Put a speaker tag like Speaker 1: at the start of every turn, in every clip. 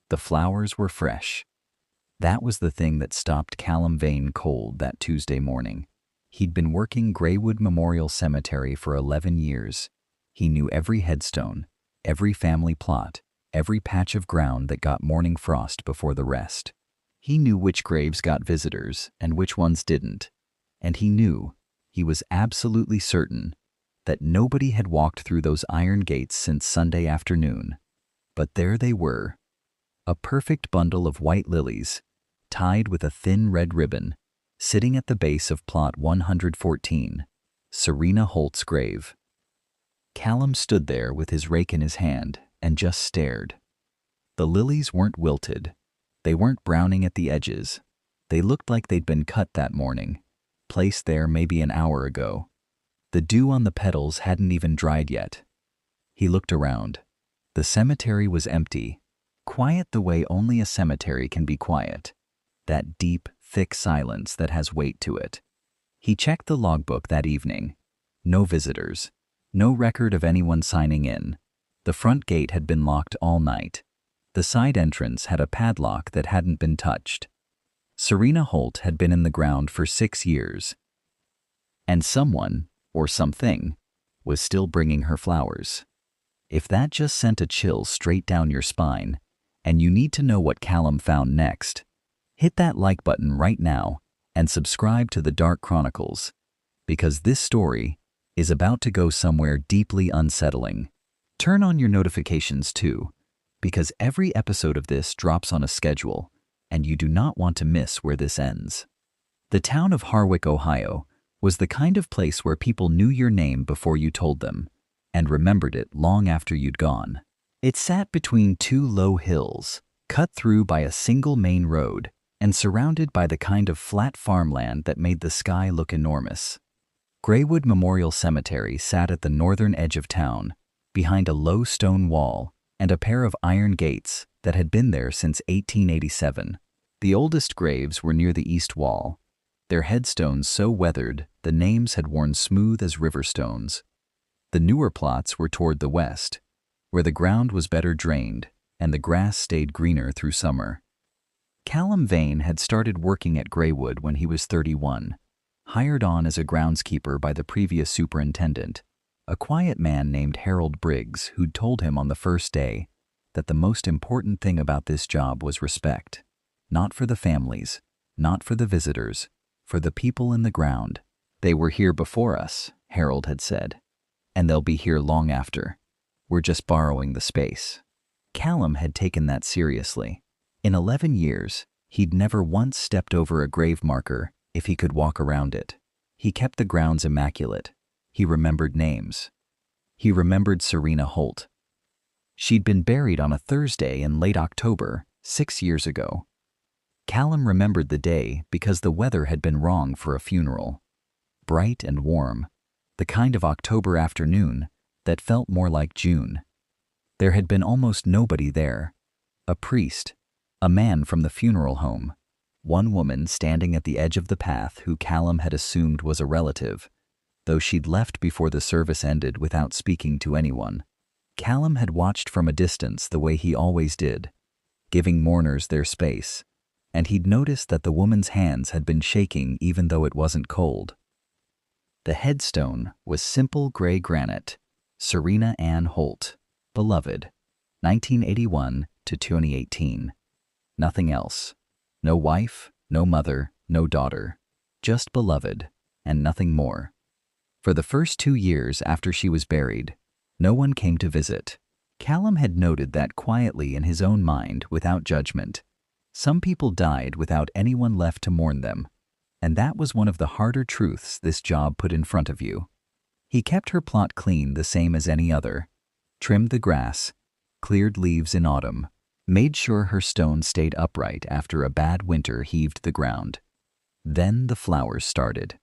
Speaker 1: The flowers were fresh. That was the thing that stopped Callum Vane cold that Tuesday morning. He'd been working Greywood Memorial Cemetery for 11 years. He knew every headstone, every family plot, every patch of ground that got morning frost before the rest. He knew which graves got visitors and which ones didn't. And he was absolutely certain, that nobody had walked through those iron gates since Sunday afternoon. But there they were, a perfect bundle of white lilies, tied with a thin red ribbon, sitting at the base of plot 114, Serena Holt's grave. Callum stood there with his rake in his hand and just stared. The lilies weren't wilted. They weren't browning at the edges. They looked like they'd been cut that morning, placed there maybe an hour ago. The dew on the petals hadn't even dried yet. He looked around. The cemetery was empty, quiet the way only a cemetery can be quiet. That deep, thick silence that has weight to it. He checked the logbook that evening. No visitors. No record of anyone signing in. The front gate had been locked all night. The side entrance had a padlock that hadn't been touched. Serena Holt had been in the ground for 6 years. And someone, or something, was still bringing her flowers. If that just sent a chill straight down your spine, and you need to know what Callum found next, hit that like button right now and subscribe to the Dark Chronicles, because this story is about to go somewhere deeply unsettling. Turn on your notifications too, because every episode of this drops on a schedule, and you do not want to miss where this ends. The town of Harwick, Ohio, was the kind of place where people knew your name before you told them, and remembered it long after you'd gone. It sat between 2 low hills, cut through by a single main road, and surrounded by the kind of flat farmland that made the sky look enormous. Greywood Memorial Cemetery sat at the northern edge of town, behind a low stone wall and a pair of iron gates that had been there since 1887. The oldest graves were near the east wall, their headstones so weathered the names had worn smooth as river stones. The newer plots were toward the west, where the ground was better drained and the grass stayed greener through summer. Callum Vane had started working at Greywood when he was 31, hired on as a groundskeeper by the previous superintendent, a quiet man named Harold Briggs, who'd told him on the first day that the most important thing about this job was respect. Not for the families, not for the visitors, for the people in the ground. They were here before us, Harold had said, and they'll be here long after. We're just borrowing the space. Callum had taken that seriously. In 11 years, he'd never once stepped over a grave marker if he could walk around it. He kept the grounds immaculate. He remembered names. He remembered Serena Holt. She'd been buried on a Thursday in late October, 6 years ago. Callum remembered the day because the weather had been wrong for a funeral. Bright and warm, the kind of October afternoon that felt more like June. There had been almost nobody there. A priest, a man from the funeral home, one woman standing at the edge of the path who Callum had assumed was a relative, though she'd left before the service ended without speaking to anyone. Callum had watched from a distance the way he always did, giving mourners their space, and he'd noticed that the woman's hands had been shaking even though it wasn't cold. The headstone was simple gray granite, Serena Anne Holt, beloved, 1981 to 2018. Nothing else. No wife, no mother, no daughter. Just beloved, and nothing more. For the first 2 years after she was buried, no one came to visit. Callum had noted that quietly in his own mind without judgment. Some people died without anyone left to mourn them, and that was one of the harder truths this job put in front of you. He kept her plot clean the same as any other, trimmed the grass, cleared leaves in autumn, made sure her stone stayed upright after a bad winter heaved the ground. Then the flowers started.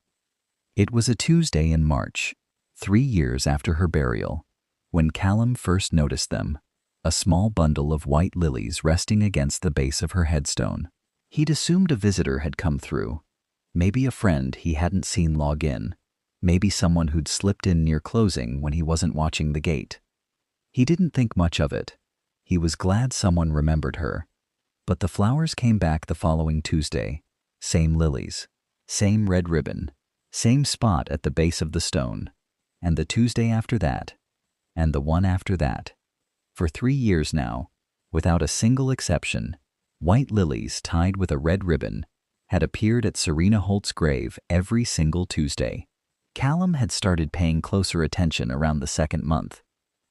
Speaker 1: It was a Tuesday in March, 3 years after her burial, when Callum first noticed them, a small bundle of white lilies resting against the base of her headstone. He'd assumed a visitor had come through, maybe a friend he hadn't seen log in, maybe someone who'd slipped in near closing when he wasn't watching the gate. He didn't think much of it. He was glad someone remembered her, But the flowers came back the following Tuesday. Same lilies, same red ribbon, same spot at the base of the stone. And the Tuesday after that, and the one after that. For 3 years now, without a single exception, white lilies tied with a red ribbon had appeared at Serena Holt's grave every single Tuesday. Callum had started paying closer attention around the 2nd month.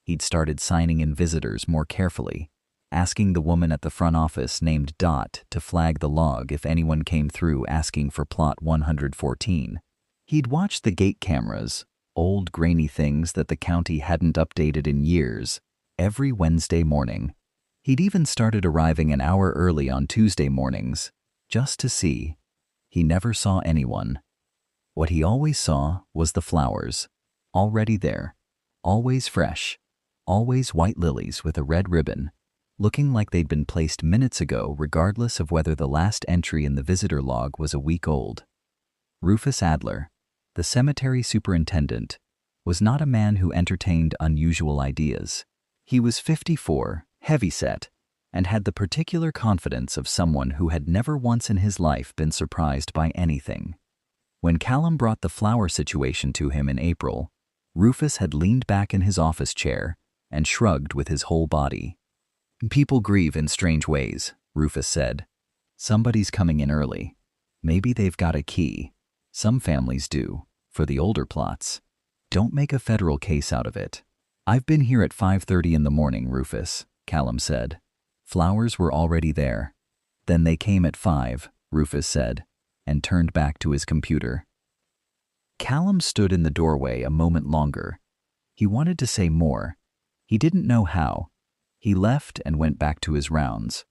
Speaker 1: He'd started signing in visitors more carefully, asking the woman at the front office named Dot to flag the log if anyone came through asking for plot 114. He'd watched the gate cameras, old grainy things that the county hadn't updated in years, every Wednesday morning. He'd even started arriving an hour early on Tuesday mornings, just to see. He never saw anyone. What he always saw was the flowers, already there, always fresh, always white lilies with a red ribbon, looking like they'd been placed minutes ago regardless of whether the last entry in the visitor log was a week old. Rufus Adler, the cemetery superintendent, was not a man who entertained unusual ideas. He was 54, heavyset, and had the particular confidence of someone who had never once in his life been surprised by anything. When Callum brought the flower situation to him in April, Rufus had leaned back in his office chair and shrugged with his whole body. "People grieve in strange ways," Rufus said. "Somebody's coming in early. Maybe they've got a key. Some families do, for the older plots. Don't make a federal case out of it." "I've been here at 5:30 in the morning, Rufus," Callum said. "Flowers were already there." "Then they came at 5, Rufus said, and turned back to his computer. Callum stood in the doorway a moment longer. He wanted to say more. He didn't know how. He left and went back to his rounds.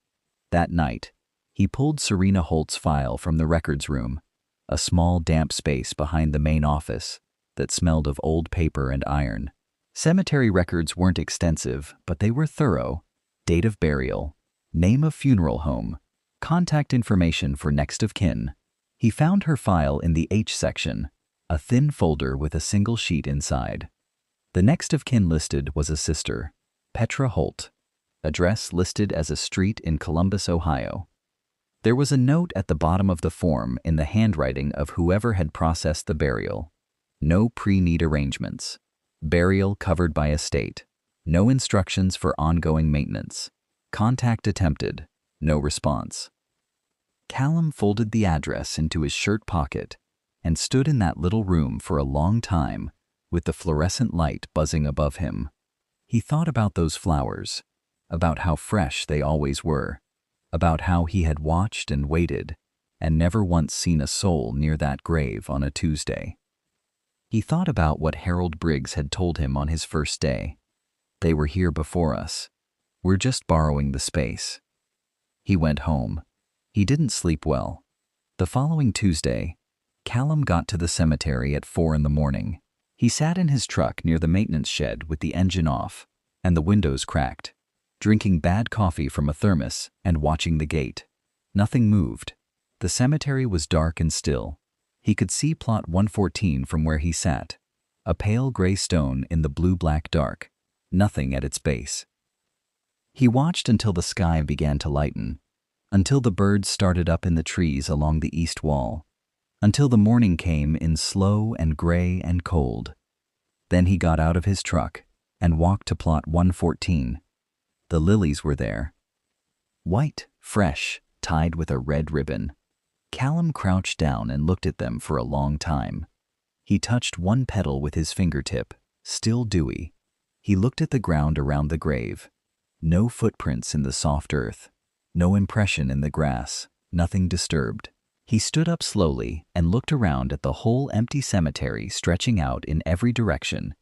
Speaker 1: That night, he pulled Serena Holt's file from the records room, a small damp space behind the main office that smelled of old paper and iron. Cemetery records weren't extensive, but they were thorough. Date of burial, name of funeral home, contact information for next of kin. He found her file in the H section, a thin folder with a single sheet inside. The next of kin listed was a sister, Petra Holt. Address listed as a street in Columbus, Ohio. There was a note at the bottom of the form in the handwriting of whoever had processed the burial. No pre-need arrangements. Burial covered by estate. No instructions for ongoing maintenance. Contact attempted. No response. Callum folded the address into his shirt pocket and stood in that little room for a long time with the fluorescent light buzzing above him. He thought about those flowers, about how fresh they always were, about how he had watched and waited and never once seen a soul near that grave on a Tuesday. He thought about what Harold Briggs had told him on his first day. "They were here before us. We're just borrowing the space." He went home. He didn't sleep well. The following Tuesday, Callum got to the cemetery at 4 in the morning. He sat in his truck near the maintenance shed with the engine off and the windows cracked, drinking bad coffee from a thermos and watching the gate. Nothing moved. The cemetery was dark and still. He could see plot 114 from where he sat, a pale gray stone in the blue-black dark, nothing at its base. He watched until the sky began to lighten, until the birds started up in the trees along the east wall, until the morning came in slow and gray and cold. Then he got out of his truck and walked to plot 114. The lilies were there. White, fresh, tied with a red ribbon. Callum crouched down and looked at them for a long time. He touched one petal with his fingertip, still dewy. He looked at the ground around the grave. No footprints in the soft earth. No impression in the grass. Nothing disturbed. He stood up slowly and looked around at the whole empty cemetery stretching out in every direction.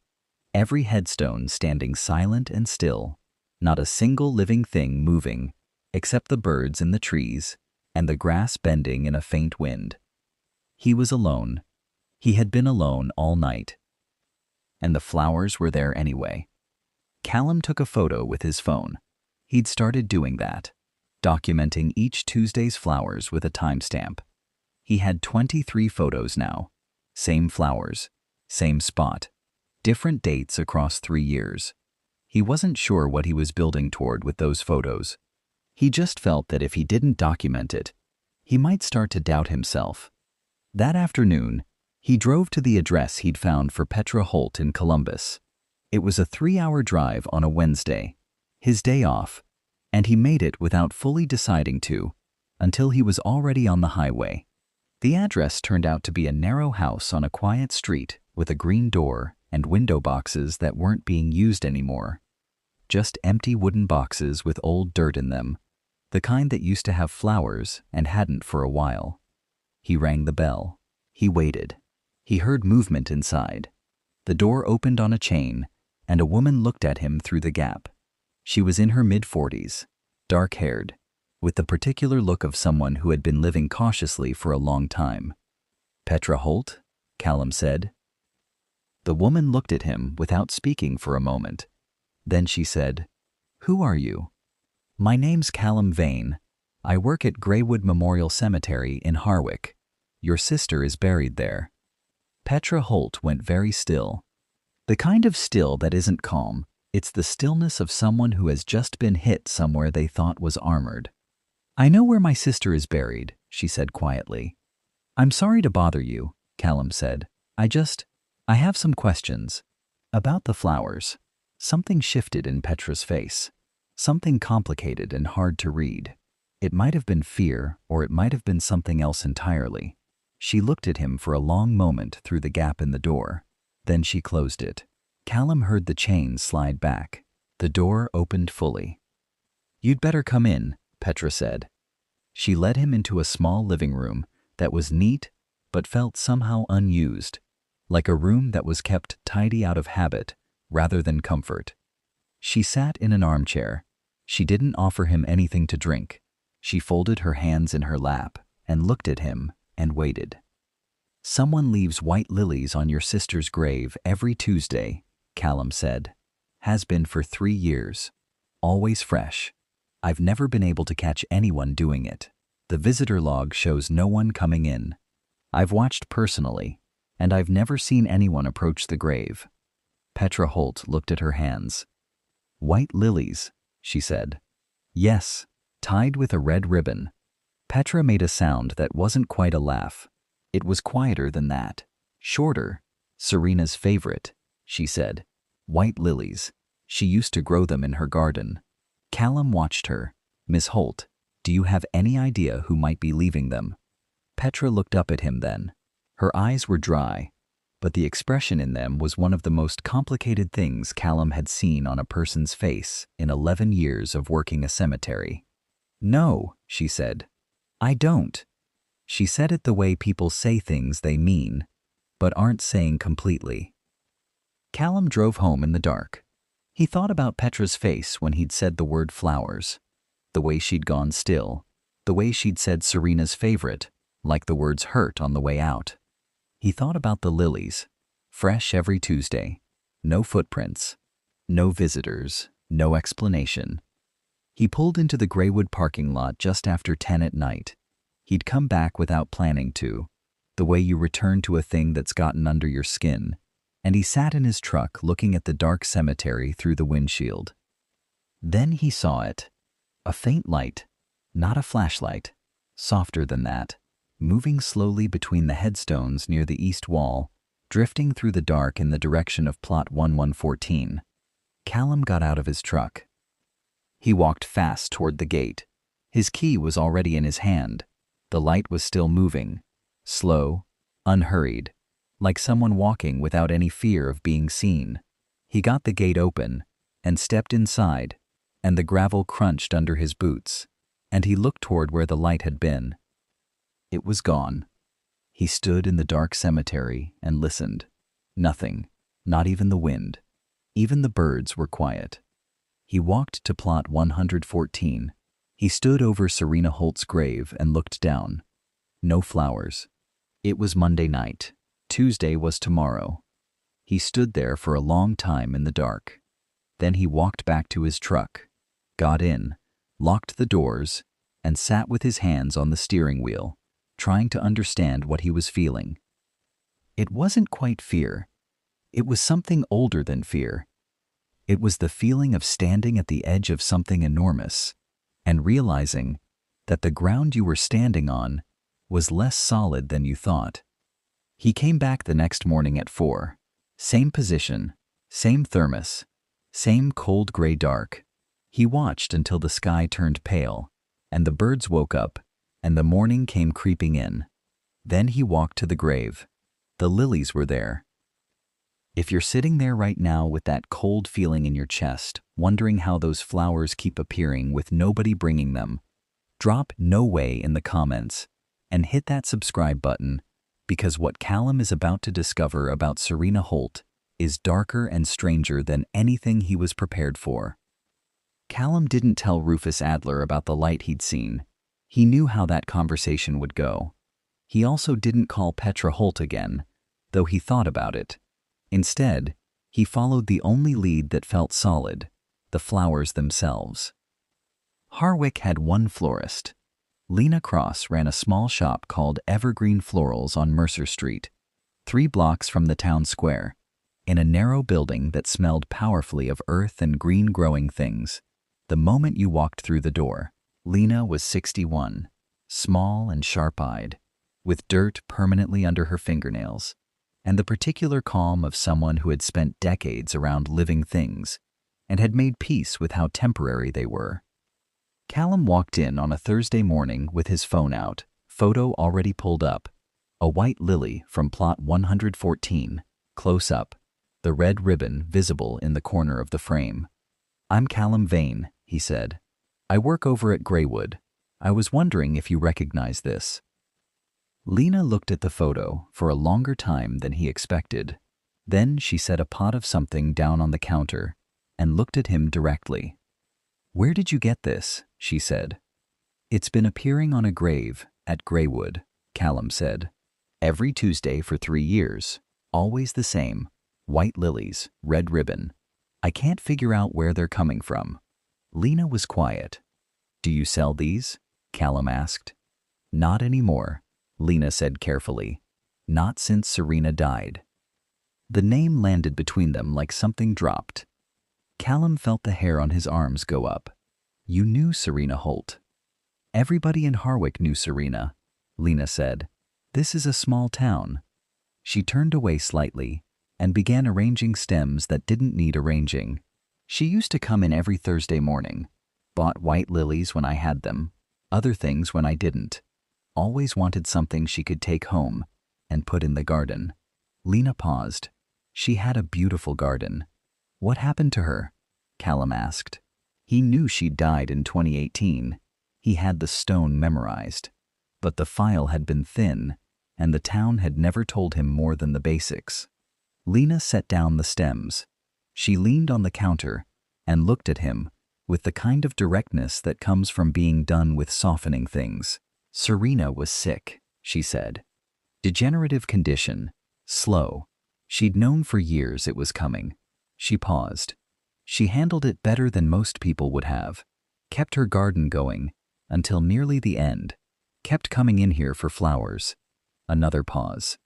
Speaker 1: Every headstone standing silent and still. Not a single living thing moving, except the birds in the trees and the grass bending in a faint wind. He was alone. He had been alone all night. And the flowers were there anyway. Callum took a photo with his phone. He'd started doing that, documenting each Tuesday's flowers with a timestamp. He had 23 photos now. Same flowers, same spot, different dates across 3 years. He wasn't sure what he was building toward with those photos. He just felt that if he didn't document it, he might start to doubt himself. That afternoon, he drove to the address he'd found for Petra Holt in Columbus. It was a 3-hour drive on a Wednesday, his day off, and he made it without fully deciding to, until he was already on the highway. The address turned out to be a narrow house on a quiet street with a green door and window boxes that weren't being used anymore. Just empty wooden boxes with old dirt in them, the kind that used to have flowers and hadn't for a while. He rang the bell. He waited. He heard movement inside. The door opened on a chain, and a woman looked at him through the gap. She was in her mid-40s, dark-haired, with the particular look of someone who had been living cautiously for a long time. "Petra Holt?" Callum said. The woman looked at him without speaking for a moment. Then she said, "Who are you?" "My name's Callum Vane. I work at Greywood Memorial Cemetery in Harwick. Your sister is buried there." Petra Holt went very still. The kind of still that isn't calm. It's the stillness of someone who has just been hit somewhere they thought was armored. "I know where my sister is buried," she said quietly. "I'm sorry to bother you," Callum said. I have some questions." About the flowers. Something shifted in Petra's face. Something complicated and hard to read. It might have been fear, or it might have been something else entirely. She looked at him for a long moment through the gap in the door. Then she closed it. Callum heard the chain slide back. The door opened fully. "You'd better come in," Petra said. She led him into a small living room that was neat but felt somehow unused, like a room that was kept tidy out of habit rather than comfort. She sat in an armchair. She didn't offer him anything to drink. She folded her hands in her lap and looked at him and waited. "Someone leaves white lilies on your sister's grave every Tuesday," Callum said. "Has been for 3 years. Always fresh. I've never been able to catch anyone doing it. The visitor log shows no one coming in. I've watched personally, and I've never seen anyone approach the grave." Petra Holt looked at her hands. "White lilies," she said. "Yes, tied with a red ribbon." Petra made a sound that wasn't quite a laugh. It was quieter than that. Shorter. "Serena's favorite," she said. "White lilies. She used to grow them in her garden." Callum watched her. "Miss Holt, do you have any idea who might be leaving them?" Petra looked up at him then. Her eyes were dry, but the expression in them was one of the most complicated things Callum had seen on a person's face in 11 years of working a cemetery. "No," she said. "I don't." She said it the way people say things they mean, but aren't saying completely. Callum drove home in the dark. He thought about Petra's face when he'd said the word flowers, the way she'd gone still, the way she'd said Serena's favorite, like the words hurt on the way out. He thought about the lilies, fresh every Tuesday, no footprints, no visitors, no explanation. He pulled into the Greywood parking lot just after 10 at night. He'd come back without planning to, the way you return to a thing that's gotten under your skin, and he sat in his truck looking at the dark cemetery through the windshield. Then he saw it. A faint light, not a flashlight, softer than that, moving slowly between the headstones near the east wall, drifting through the dark in the direction of plot 1114. Callum got out of his truck. He walked fast toward the gate. His key was already in his hand. The light was still moving, slow, unhurried, like someone walking without any fear of being seen. He got the gate open and stepped inside, and the gravel crunched under his boots, and he looked toward where the light had been. It was gone. He stood in the dark cemetery and listened. Nothing, not even the wind. Even the birds were quiet. He walked to plot 114. He stood over Serena Holt's grave and looked down. No flowers. It was Monday night. Tuesday was tomorrow. He stood there for a long time in the dark. Then he walked back to his truck, got in, locked the doors, and sat with his hands on the steering wheel, trying to understand what he was feeling. It wasn't quite fear. It was something older than fear. It was the feeling of standing at the edge of something enormous, and realizing that the ground you were standing on was less solid than you thought. He came back the next morning at 4. Same position, same thermos, same cold gray dark. He watched until the sky turned pale, and the birds woke up, and the morning came creeping in. Then he walked to the grave. The lilies were there. If you're sitting there right now with that cold feeling in your chest, wondering how those flowers keep appearing with nobody bringing them, drop "no way" in the comments and hit that subscribe button, because what Callum is about to discover about Serena Holt is darker and stranger than anything he was prepared for. Callum didn't tell Rufus Adler about the light he'd seen. He knew how that conversation would go. He also didn't call Petra Holt again, though he thought about it. Instead, he followed the only lead that felt solid, the flowers themselves. Harwick had one florist. Lena Cross ran a small shop called Evergreen Florals on Mercer Street, 3 blocks from the town square, in a narrow building that smelled powerfully of earth and green growing things. The moment you walked through the door, Lena was 61, small and sharp-eyed, with dirt permanently under her fingernails, and the particular calm of someone who had spent decades around living things and had made peace with how temporary they were. Callum walked in on a Thursday morning with his phone out, photo already pulled up, a white lily from plot 114, close up, the red ribbon visible in the corner of the frame. "I'm Callum Vane," he said. "I work over at Greywood. I was wondering if you recognize this." Lena looked at the photo for a longer time than he expected. Then she set a pot of something down on the counter and looked at him directly. "Where did you get this?" she said. "It's been appearing on a grave at Greywood," Callum said. "Every Tuesday for 3 years. Always the same. White lilies, red ribbon. I can't figure out where they're coming from." Lena was quiet. "Do you sell these?" Callum asked. "Not anymore," Lena said carefully. "Not since Serena died." The name landed between them like something dropped. Callum felt the hair on his arms go up. "You knew Serena Holt." "Everybody in Harwick knew Serena," Lena said. "This is a small town." She turned away slightly and began arranging stems that didn't need arranging. "She used to come in every Thursday morning, bought white lilies when I had them, other things when I didn't. Always wanted something she could take home and put in the garden." Lena paused. "She had a beautiful garden." "What happened to her?" Callum asked. He knew she'd died in 2018. He had the stone memorized. But the file had been thin, and the town had never told him more than the basics. Lena set down the stems. She leaned on the counter and looked at him with the kind of directness that comes from being done with softening things. "Serena was sick," she said. "Degenerative condition. Slow. She'd known for years it was coming." She paused. "She handled it better than most people would have. Kept her garden going until nearly the end. Kept coming in here for flowers." Another pause.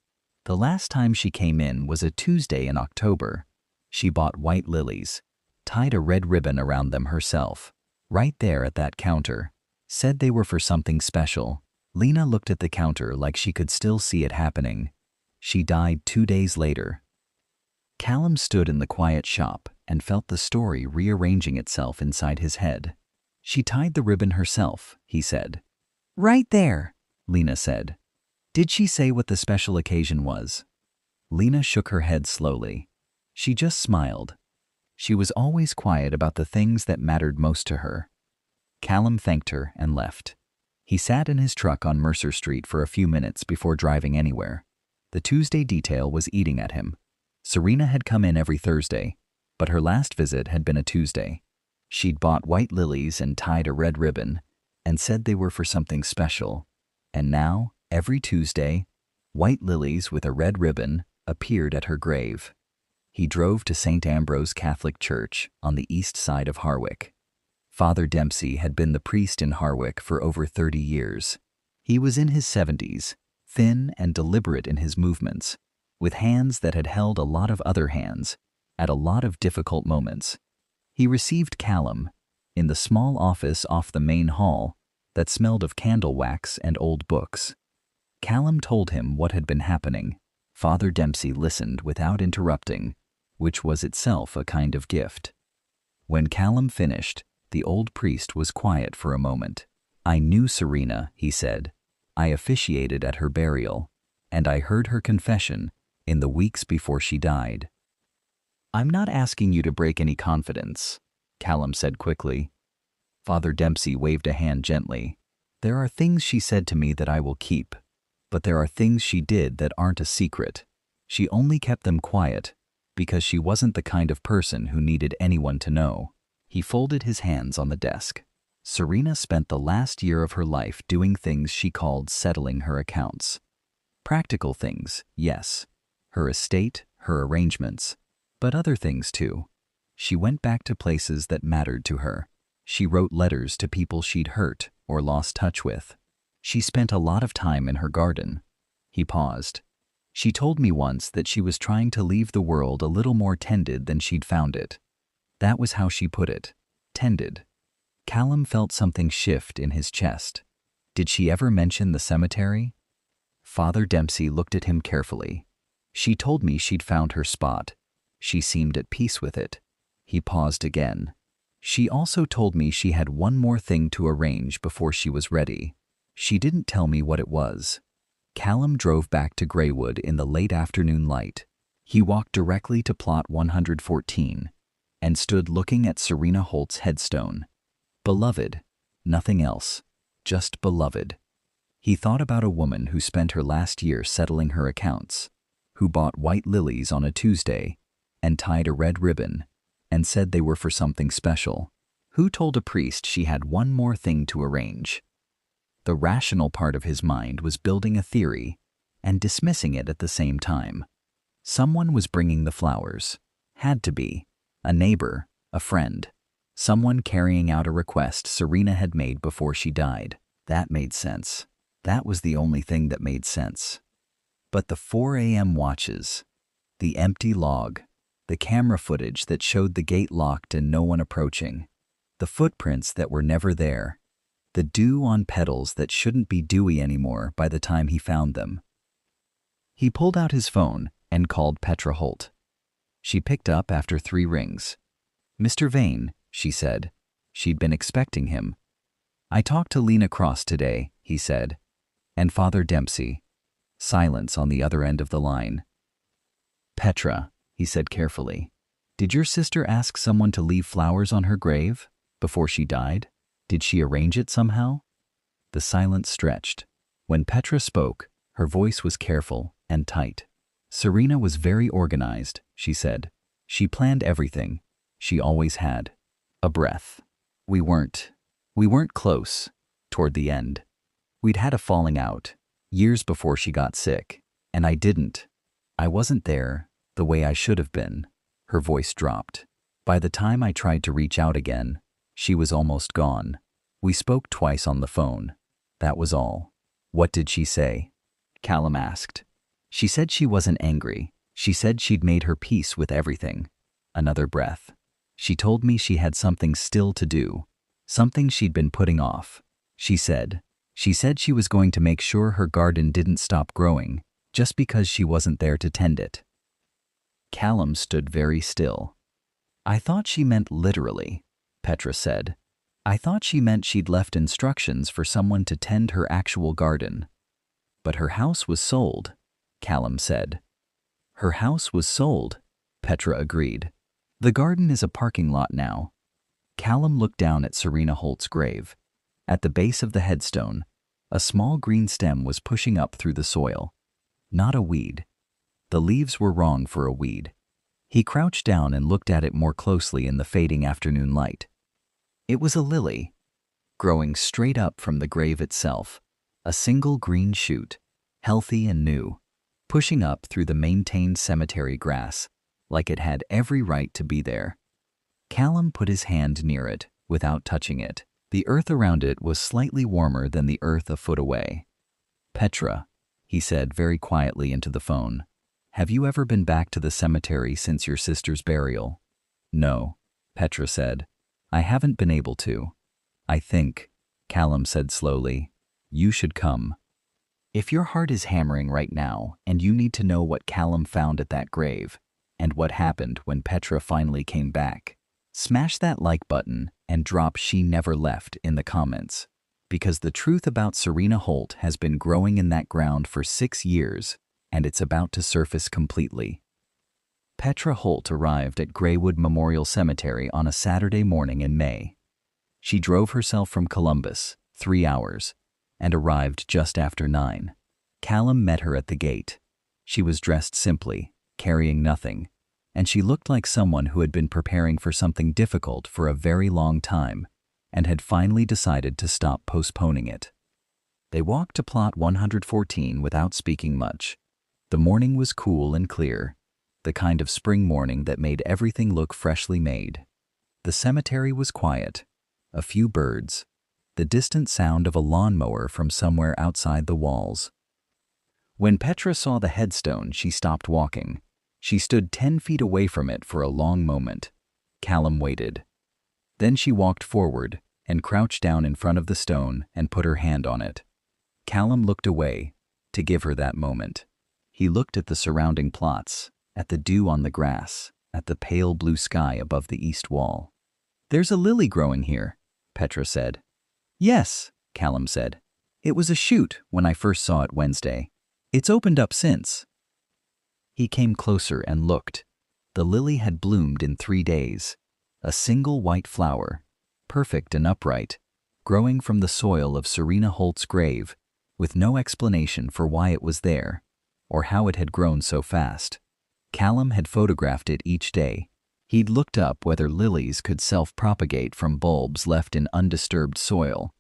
Speaker 1: "The last time she came in was a Tuesday in October. She bought white lilies, tied a red ribbon around them herself, right there at that counter. Said they were for something special." Lena looked at the counter like she could still see it happening. "She died 2 days later." Callum stood in the quiet shop and felt the story rearranging itself inside his head. "She tied the ribbon herself," he said. "Right there," Lena said. "Did she say what the special occasion was?" Lena shook her head slowly. She just smiled. She was always quiet about the things that mattered most to her. Callum thanked her and left. He sat in his truck on Mercer Street for a few minutes before driving anywhere. The Tuesday detail was eating at him. Serena had come in every Thursday, but her last visit had been a Tuesday. She'd bought white lilies and tied a red ribbon and said they were for something special. And now, every Tuesday, white lilies with a red ribbon appeared at her grave. He drove to St. Ambrose Catholic Church on the east side of Harwick. Father Dempsey had been the priest in Harwick for over 30 years. He was in his 70s, thin and deliberate in his movements, with hands that had held a lot of other hands at a lot of difficult moments. He received Callum, in the small office off the main hall that smelled of candle wax and old books. Callum told him what had been happening. Father Dempsey listened without interrupting, which was itself a kind of gift. When Callum finished, the old priest was quiet for a moment. "I knew Serena," he said. "I officiated at her burial, and I heard her confession in the weeks before she died." "I'm not asking you to break any confidence," Callum said quickly. Father Dempsey waved a hand gently. "There are things she said to me that I will keep, but there are things she did that aren't a secret. She only kept them quiet because she wasn't the kind of person who needed anyone to know." He folded his hands on the desk. "Serena spent the last year of her life doing things she called settling her accounts. Practical things, yes. Her estate, her arrangements, but other things too. She went back to places that mattered to her. She wrote letters to people she'd hurt or lost touch with. She spent a lot of time in her garden." He paused. "She told me once that she was trying to leave the world a little more tended than she'd found it. That was how she put it. Tended." Callum felt something shift in his chest. "Did she ever mention the cemetery?" Father Dempsey looked at him carefully. "She told me she'd found her spot. She seemed at peace with it." He paused again. "She also told me she had one more thing to arrange before she was ready. She didn't tell me what it was." Callum drove back to Greywood in the late afternoon light. He walked directly to plot 114 and stood looking at Serena Holt's headstone. Beloved, nothing else, just beloved. He thought about a woman who spent her last year settling her accounts, who bought white lilies on a Tuesday and tied a red ribbon and said they were for something special, who told a priest she had one more thing to arrange. The rational part of his mind was building a theory and dismissing it at the same time. Someone was bringing the flowers. Had to be. A neighbor, a friend. Someone carrying out a request Serena had made before she died. That made sense. That was the only thing that made sense. But the 4 a.m. watches, the empty log, the camera footage that showed the gate locked and no one approaching, the footprints that were never there, the dew on petals that shouldn't be dewy anymore by the time he found them. He pulled out his phone and called Petra Holt. She picked up after 3 rings. "Mr. Vane," she said. She'd been expecting him. "I talked to Lena Cross today," he said, "and Father Dempsey." Silence on the other end of the line. "Petra," he said carefully, "did your sister ask someone to leave flowers on her grave before she died? Did she arrange it somehow?" The silence stretched. When Petra spoke, her voice was careful and tight. "Serena was very organized," she said. "She planned everything. She always had." A breath. We weren't close, toward the end. We'd had a falling out, years before she got sick, and I wasn't there the way I should have been." Her voice dropped. "By the time I tried to reach out again, she was almost gone. We spoke twice on the phone. That was all." "What did she say?" Callum asked. "She said she wasn't angry. She said she'd made her peace with everything." Another breath. "She told me she had something still to do, something she'd been putting off. She said she was going to make sure her garden didn't stop growing just because she wasn't there to tend it." Callum stood very still. "I thought she meant literally," Petra said. "I thought she meant she'd left instructions for someone to tend her actual garden." "But her house was sold," Callum said. "Her house was sold," Petra agreed. "The garden is a parking lot now." Callum looked down at Serena Holt's grave. At the base of the headstone, a small green stem was pushing up through the soil. Not a weed. The leaves were wrong for a weed. He crouched down and looked at it more closely in the fading afternoon light. It was a lily, growing straight up from the grave itself, a single green shoot, healthy and new, pushing up through the maintained cemetery grass, like it had every right to be there. Callum put his hand near it without touching it. The earth around it was slightly warmer than the earth a foot away. "Petra," he said very quietly into the phone, "have you ever been back to the cemetery since your sister's burial?" "No," Petra said. I haven't been able to. I think, Callum said slowly, you should come. If your heart is hammering right now and you need to know what Callum found at that grave and what happened when Petra finally came back, smash that like button and drop "She Never Left" in the comments, because the truth about Serena Holt has been growing in that ground for 6 years and it's about to surface completely. Petra Holt arrived at Greywood Memorial Cemetery on a Saturday morning in May. She drove herself from Columbus, 3 hours, and arrived just after 9. Callum met her at the gate. She was dressed simply, carrying nothing, and she looked like someone who had been preparing for something difficult for a very long time and had finally decided to stop postponing it. They walked to plot 114 without speaking much. The morning was cool and clear, the kind of spring morning that made everything look freshly made. The cemetery was quiet, a few birds, the distant sound of a lawnmower from somewhere outside the walls. When Petra saw the headstone, she stopped walking. She stood 10 feet away from it for a long moment. Callum waited. Then she walked forward and crouched down in front of the stone and put her hand on it. Callum looked away to give her that moment. He looked at the surrounding plots, at the dew on the grass, at the pale blue sky above the east wall. "There's a lily growing here," Petra said. "Yes," Callum said. "It was a shoot when I first saw it Wednesday. It's opened up since." He came closer and looked. The lily had bloomed in 3 days. A single white flower, perfect and upright, growing from the soil of Serena Holt's grave, with no explanation for why it was there or how it had grown so fast. Callum had photographed it each day. He'd looked up whether lilies could self-propagate from bulbs left in undisturbed soil.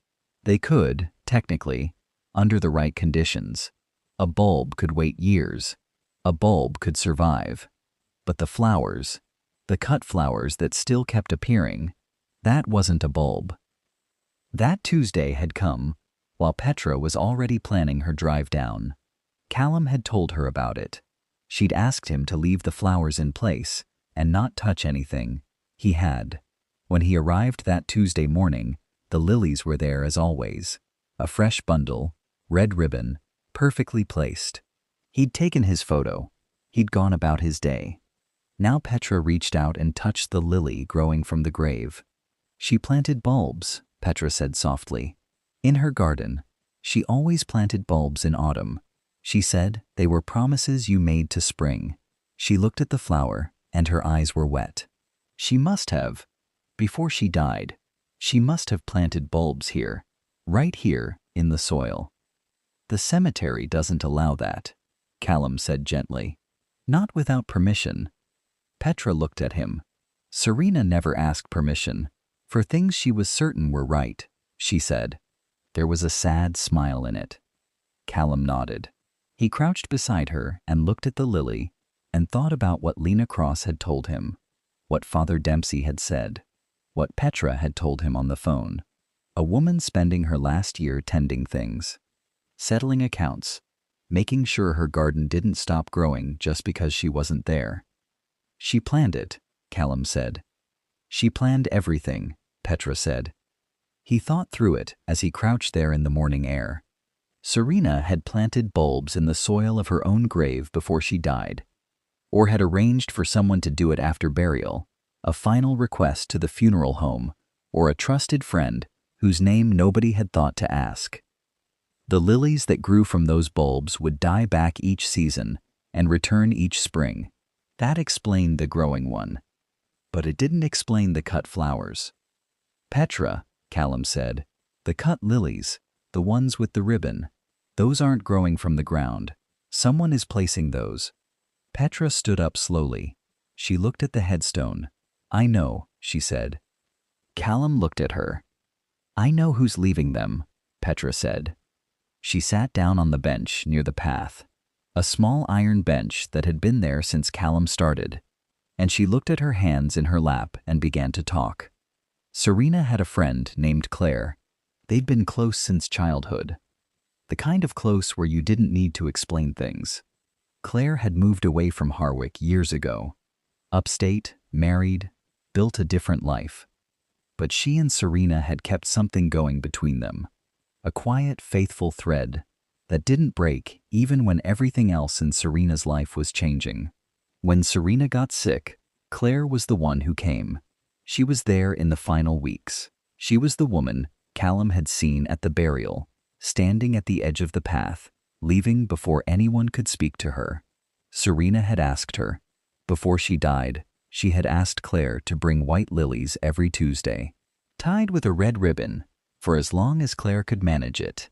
Speaker 1: They could, technically, under the right conditions. A bulb could wait years. A bulb could survive. But the flowers, the cut flowers that still kept appearing, that wasn't a bulb. That Tuesday had come while Petra was already planning her drive down. Callum had told her about it. She'd asked him to leave the flowers in place and not touch anything. He had. When he arrived that Tuesday morning, the lilies were there as always. A fresh bundle, red ribbon, perfectly placed. He'd taken his photo. He'd gone about his day. Now Petra reached out and touched the lily growing from the grave. "She planted bulbs," Petra said softly. "In her garden. She always planted bulbs in autumn. She said they were promises you made to spring." She looked at the flower, and her eyes were wet. She must have. Before she died, she must have planted bulbs here, right here in the soil. "The cemetery doesn't allow that," Callum said gently. "Not without permission." Petra looked at him. Serena never asked permission for things she was certain were right, she said. There was a sad smile in it. Callum nodded. He crouched beside her and looked at the lily and thought about what Lena Cross had told him, what Father Dempsey had said, what Petra had told him on the phone. A woman spending her last year tending things, settling accounts, making sure her garden didn't stop growing just because she wasn't there. "She planned it," Callum said. "She planned everything," Petra said. He thought through it as he crouched there in the morning air. Serena had planted bulbs in the soil of her own grave before she died, or had arranged for someone to do it after burial, a final request to the funeral home, or a trusted friend whose name nobody had thought to ask. The lilies that grew from those bulbs would die back each season and return each spring. That explained the growing one. But it didn't explain the cut flowers. "Petra," Callum said, "the cut lilies, the ones with the ribbon, those aren't growing from the ground. Someone is placing those." Petra stood up slowly. She looked at the headstone. "I know," she said. Callum looked at her. "I know who's leaving them," Petra said. She sat down on the bench near the path, a small iron bench that had been there since Callum started, and she looked at her hands in her lap and began to talk. Serena had a friend named Claire. They'd been close since childhood. The kind of close where you didn't need to explain things. Claire had moved away from Harwick years ago. Upstate, married, built a different life. but she and Serena had kept something going between them. A quiet, faithful thread that didn't break even when everything else in Serena's life was changing. When Serena got sick, Claire was the one who came. She was there in the final weeks. She was the woman Callum had seen at the burial, standing at the edge of the path, leaving before anyone could speak to her. Serena had asked her. Before she died, she had asked Claire to bring white lilies every Tuesday, tied with a red ribbon, for as long as Claire could manage it.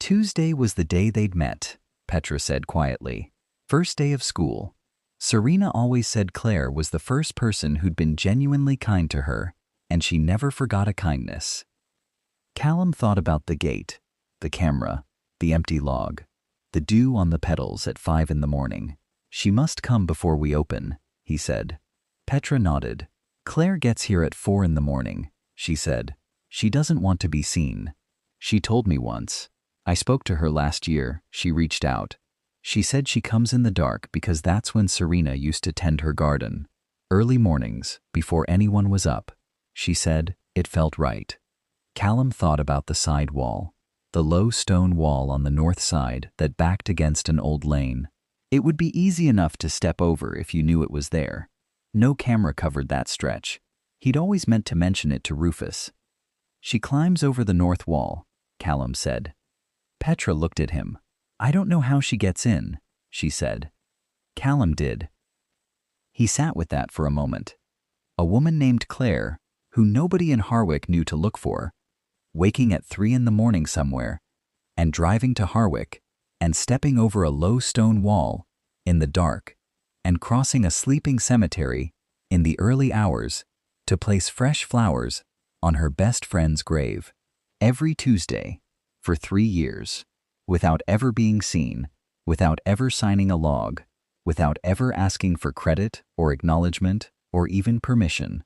Speaker 1: Tuesday was the day they'd met, Petra said quietly. First day of school. Serena always said Claire was the first person who'd been genuinely kind to her, and she never forgot a kindness. Callum thought about the gate, the camera, the empty log, the dew on the petals at 5 in the morning. She must come before we open, he said. Petra nodded. Claire gets here at 4 in the morning, she said. She doesn't want to be seen. She told me once. I spoke to her last year. She reached out. She said she comes in the dark because that's when Serena used to tend her garden. Early mornings, before anyone was up. She said it felt right. Callum thought about the side wall, the low stone wall on the north side that backed against an old lane. It would be easy enough to step over if you knew it was there. No camera covered that stretch. He'd always meant to mention it to Rufus. She climbs over the north wall, Callum said. Petra looked at him. I don't know how she gets in, she said. Callum did. He sat with that for a moment. A woman named Claire, who nobody in Harwick knew to look for, waking at 3 in the morning somewhere, and driving to Harwick, and stepping over a low stone wall, in the dark, and crossing a sleeping cemetery, in the early hours, to place fresh flowers on her best friend's grave, every Tuesday, for 3 years, without ever being seen, without ever signing a log, without ever asking for credit or acknowledgement or even permission.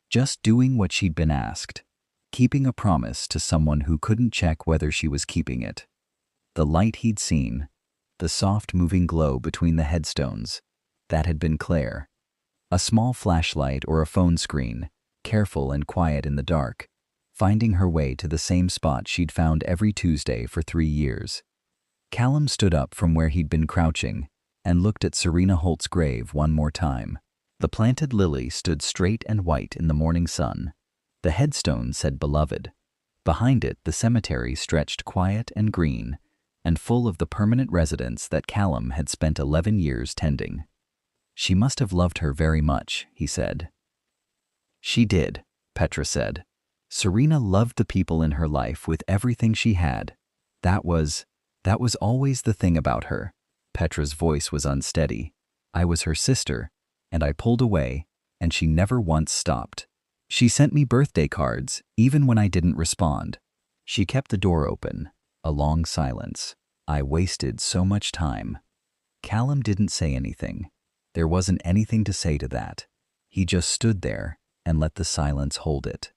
Speaker 1: Just doing what she'd been asked, keeping a promise to someone who couldn't check whether she was keeping it. The light he'd seen, the soft moving glow between the headstones, that had been Claire. A small flashlight or a phone screen, careful and quiet in the dark, finding her way to the same spot she'd found every Tuesday for 3 years. Callum stood up from where he'd been crouching and looked at Serena Holt's grave one more time. The planted lily stood straight and white in the morning sun. The headstone said beloved. Behind it, the cemetery stretched quiet and green and full of the permanent residents that Callum had spent 11 years tending. She must have loved her very much, he said. She did, Petra said. Serena loved the people in her life with everything she had. That was always the thing about her. Petra's voice was unsteady. I was her sister, and I pulled away, and she never once stopped. She sent me birthday cards, even when I didn't respond. She kept the door open. A long silence. I wasted so much time. Callum didn't say anything. There wasn't anything to say to that. He just stood there and let the silence hold it.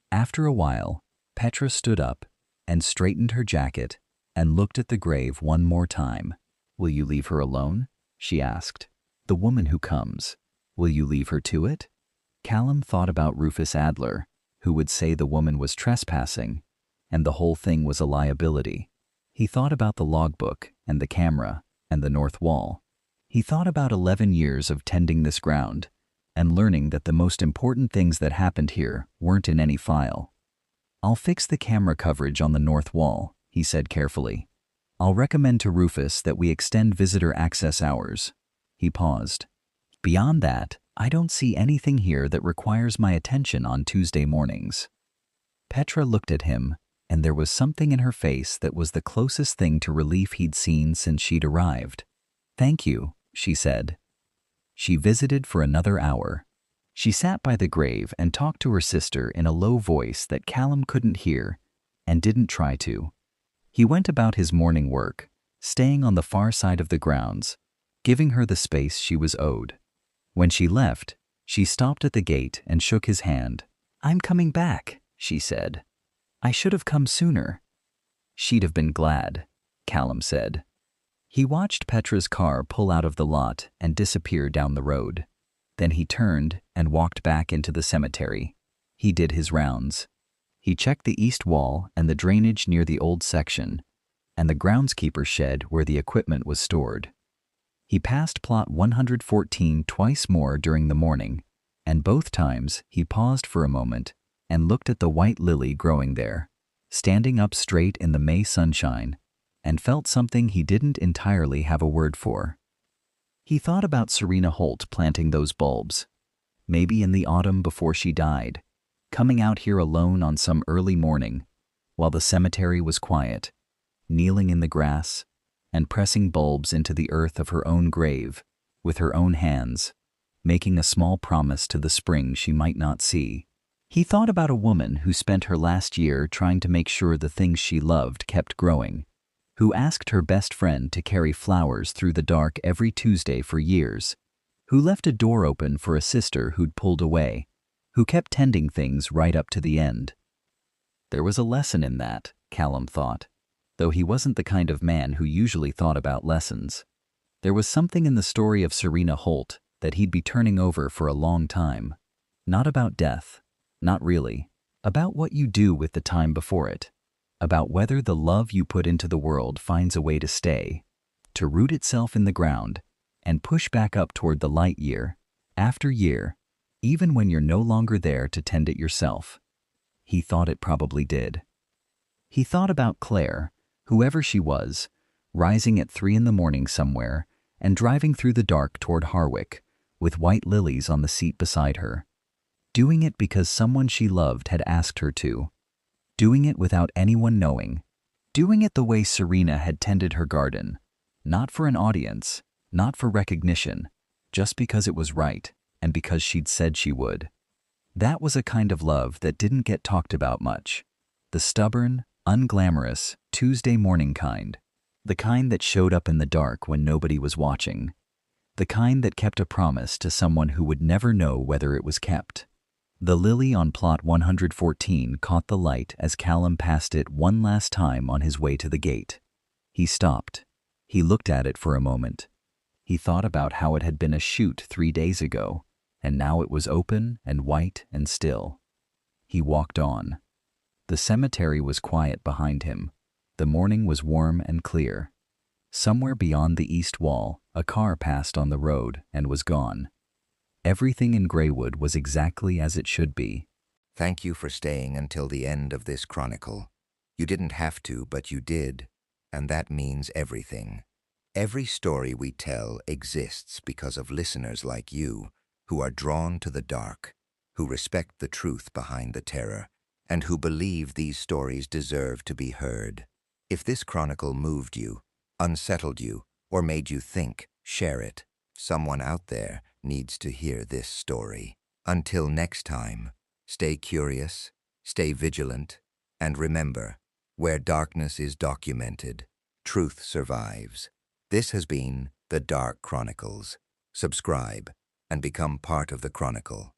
Speaker 1: After a while, Petra stood up and straightened her jacket and looked at the grave one more time. Will you leave her alone? She asked. The woman who comes. Will you leave her to it? Callum thought about Rufus Adler, who would say the woman was trespassing, and the whole thing was a liability. He thought about the logbook and the camera and the north wall. He thought about 11 years of tending this ground and learning that the most important things that happened here weren't in any file. I'll fix the camera coverage on the north wall, he said carefully. I'll recommend to Rufus that we extend visitor access hours. He paused. Beyond that, I don't see anything here that requires my attention on Tuesday mornings. Petra looked at him, and there was something in her face that was the closest thing to relief he'd seen since she'd arrived. Thank you, she said. She visited for another hour. She sat by the grave and talked to her sister in a low voice that Callum couldn't hear and didn't try to. He went about his morning work, staying on the far side of the grounds, giving her the space she was owed. When she left, she stopped at the gate and shook his hand. I'm coming back, she said. I should have come sooner. She'd have been glad, Callum said. He watched Petra's car pull out of the lot and disappear down the road. Then he turned and walked back into the cemetery. He did his rounds. He checked the east wall and the drainage near the old section, and the groundskeeper's shed where the equipment was stored. He passed plot 114 twice more during the morning, and both times he paused for a moment and looked at the white lily growing there, standing up straight in the May sunshine, and felt something he didn't entirely have a word for. He thought about Serena Holt planting those bulbs, maybe in the autumn before she died, coming out here alone on some early morning, while the cemetery was quiet, kneeling in the grass, and pressing bulbs into the earth of her own grave with her own hands, making a small promise to the spring she might not see. He thought about a woman who spent her last year trying to make sure the things she loved kept growing, who asked her best friend to carry flowers through the dark every Tuesday for years, who left a door open for a sister who'd pulled away, who kept tending things right up to the end. There was a lesson in that, Callum thought, though he wasn't the kind of man who usually thought about lessons. There was something in the story of Serena Holt that he'd be turning over for a long time. Not about death, not really. About what you do with the time before it. About whether the love you put into the world finds a way to stay, to root itself in the ground, and push back up toward the light year after year, even when you're no longer there to tend it yourself. He thought it probably did. He thought about Claire, whoever she was, rising at 3 in the morning somewhere and driving through the dark toward Harwick with white lilies on the seat beside her. Doing it because someone she loved had asked her to. Doing it without anyone knowing. Doing it the way Serena had tended her garden. Not for an audience, not for recognition, just because it was right and because she'd said she would. That was a kind of love that didn't get talked about much. The stubborn, unglamorous, Tuesday morning kind. The kind that showed up in the dark when nobody was watching. The kind that kept a promise to someone who would never know whether it was kept. The lily on plot 114 caught the light as Callum passed it one last time on his way to the gate. He stopped. He looked at it for a moment. He thought about how it had been a shoot 3 days ago, and now it was open and white and still. He walked on. The cemetery was quiet behind him. The morning was warm and clear. Somewhere beyond the east wall, a car passed on the road and was gone. Everything in Greywood was exactly as it should be.
Speaker 2: Thank you for staying until the end of this chronicle. You didn't have to, but you did, and that means everything. Every story we tell exists because of listeners like you, who are drawn to the dark, who respect the truth behind the terror, and who believe these stories deserve to be heard. If this chronicle moved you, unsettled you, or made you think, share it. Someone out there needs to hear this story. Until next time, stay curious, stay vigilant, and remember, where darkness is documented, truth survives. This has been The Dark Chronicles. Subscribe and become part of the Chronicle.